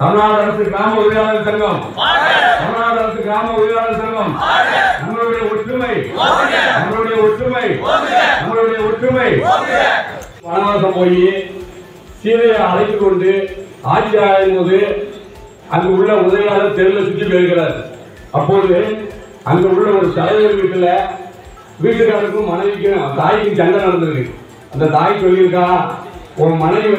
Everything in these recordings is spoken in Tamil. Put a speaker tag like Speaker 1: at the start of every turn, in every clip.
Speaker 1: தமிழ்நாடு அரசு கிராம உதவியாளர் சங்கம், தமிழ்நாடு அரசு கிராம உதவியாளர் சங்கம், நம்மளுடைய ஒற்றுமை, நம்மளுடைய ஒற்றுமை, நம்மளுடைய ஒற்றுமை. வனவாசம் போய் சீதையை அழைத்து கொண்டு ஆட்சி ஆயும் போது அங்கு உள்ள உதவியாளர் தெருவில் சுற்றி போயிருக்கிறார். அப்போது அங்கு உள்ள ஒரு தலைவர் வீட்டுக்காரருக்கும் மனைவிக்கும் தாய்க்கும் சண்டை நடந்திருக்கு. அந்த தாய் சொல்லியிருக்கா, ஒரு மனைவி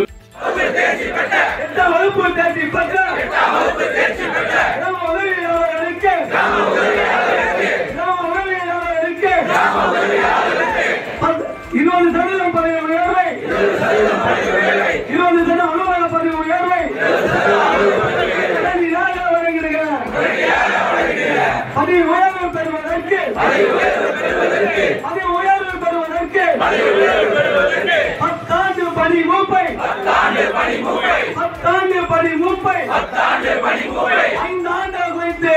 Speaker 2: பத்தாண்டு பணி மூப்பை 5 ஆண்டு குறித்து